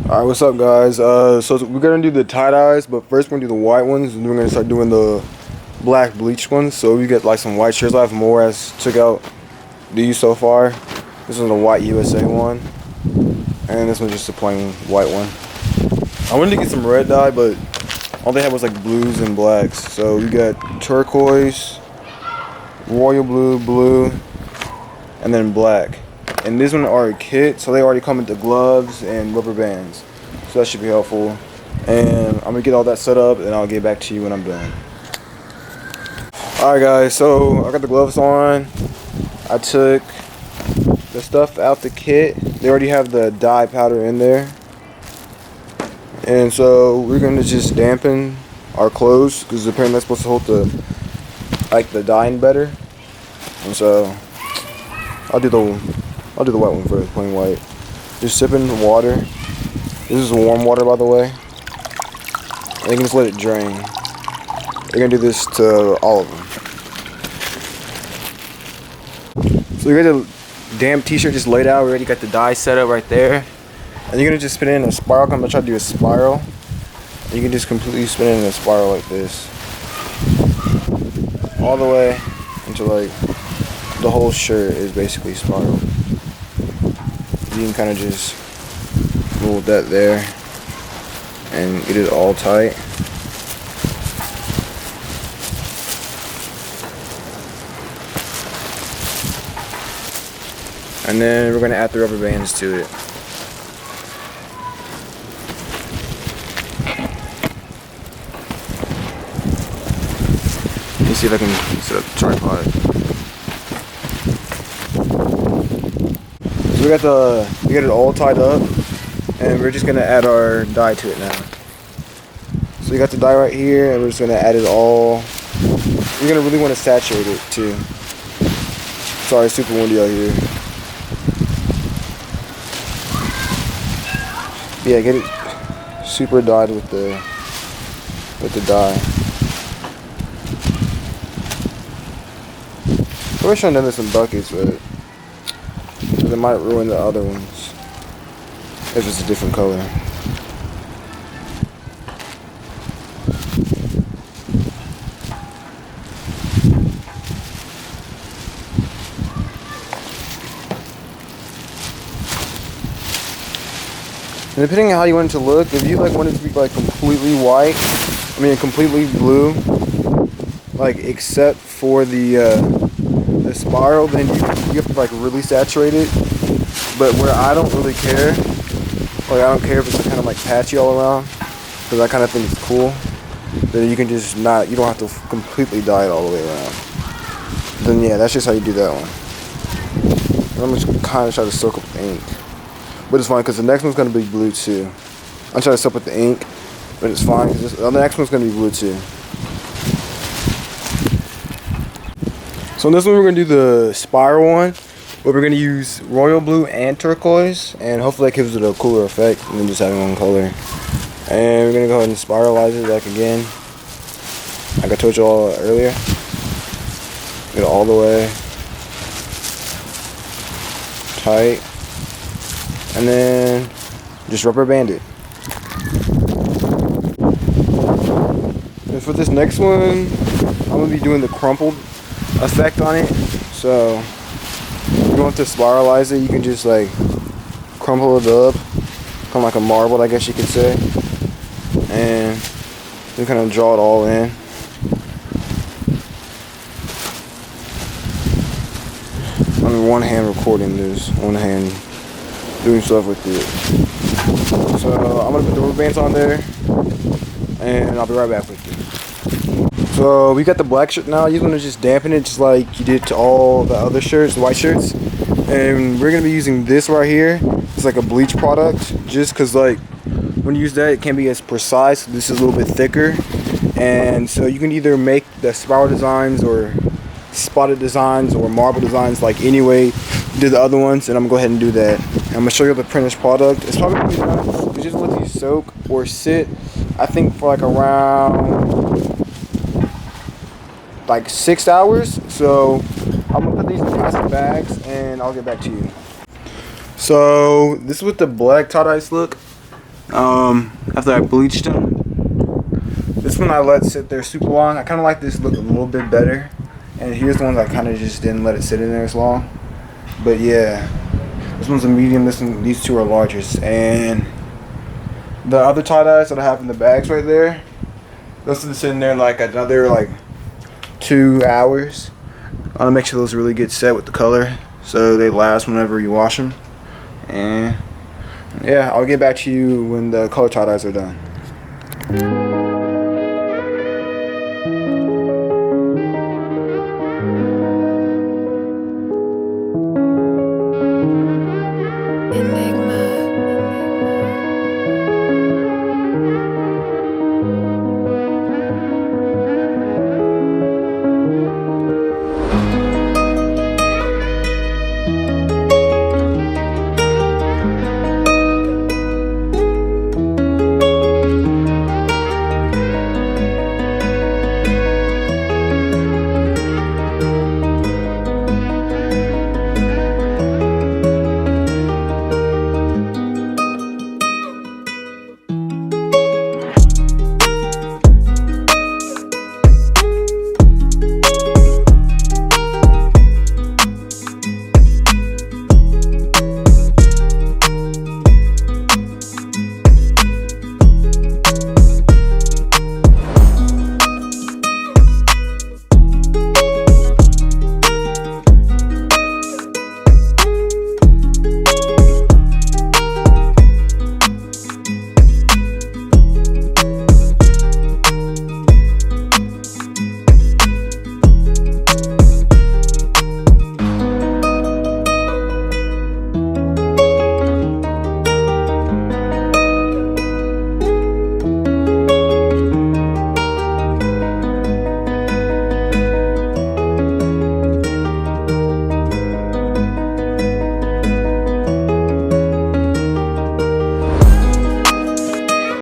Alright, what's up guys? So we're gonna do the tie-dyes, but first we're gonna do the white ones, and then we're gonna start doing the black bleach ones. So we get like some white shirts. I have more as took out these so far. This is the white USA one, and this one's just a plain white one. I wanted to get some red dye, but all they had was like blues and blacks. So we got turquoise, royal blue, and then black. And this one are a kit, so they already come with the gloves and rubber bands, so that should be helpful. And I'm gonna get all that set up and I'll get back to you when I'm done. Alright guys, so I got the gloves on. I took the stuff out the kit. They already have the dye powder in there, and so we're gonna just dampen our clothes because apparently that's supposed to hold the dyeing better. And so I'll do the white one first, plain white. Just sip in the water. This is warm water, by the way. And you can just let it drain. You're gonna do this to all of them. So you got the damp t-shirt just laid out. We already got the dye set up right there. And you're gonna just spin it in a spiral. I'm gonna try to do a spiral. And you can just completely spin it in a spiral like this. All the way until like the whole shirt is basically spiraled. You can kind of just move that there and get it all tight. And then we're going to add the rubber bands to it. Let me see if I can set up the tripod. So we got it all tied up, and we're just gonna add our dye to it now. So we got the dye right here, and we're just gonna add it all. You're gonna really want to saturate it too. Sorry, it's super windy out here. Yeah, get it super dyed with the dye. I wish I'd done this in buckets, but it might ruin the other ones if it's a different color. And depending on how you want it to look, if you like want it to be like completely white, completely blue, like except for the spiral, then you have to like really saturate it. But where I don't really care, like I don't care if it's kind of like patchy all around, because I kind of think it's cool, then you can just you don't have to completely dye it all the way around. Then yeah, that's just how you do that one. And I'm just kind of try to soak up the ink, but it's fine because the next one's gonna be blue too. I'm trying to soak up the ink, but it's fine because the next one's gonna be blue too. So in this one we're going to do the spiral one, but we're going to use royal blue and turquoise, and hopefully that gives it a cooler effect than just having one color. And we're going to go ahead and spiralize it back again, like I told you all earlier. Get it all the way tight, and then just rubber band it. And for this next one, I'm going to be doing the crumpled effect on it. So if you want to spiralize it, you can just like crumple it up, kind of like a marble, I guess you could say, and you kind of draw it all in. I'm one hand recording this, one hand doing stuff with it. So I'm gonna put the rubber bands on there, and I'll be right back with you. So we got the black shirt now. You're gonna just dampen it just like you did to all the other shirts, the white shirts. And we're gonna be using this right here. It's like a bleach product, just cause like when you use that, it can't be as precise. This is a little bit thicker. And so you can either make the spiral designs or spotted designs or marble designs like any way you did the other ones. And I'm gonna go ahead and do that. And I'm gonna show you the finished product. It's probably really nice. You just let these soak or sit, I think for like around like 6 hours. So I'm gonna put these in plastic bags and I'll get back to you. So this is what the black tie-dyes look. after I bleached them. This one I let sit there super long. I kind of like this look a little bit better. And here's the ones I kind of just didn't let it sit in there as long. But yeah, this one's a medium. These two are largest. And the other tie-dyes that I have in the bags right there, those are sitting there like another like 2 hours. I want to make sure those really get set with the color so they last whenever you wash them. And yeah, I'll get back to you when the color tie-dyes are done.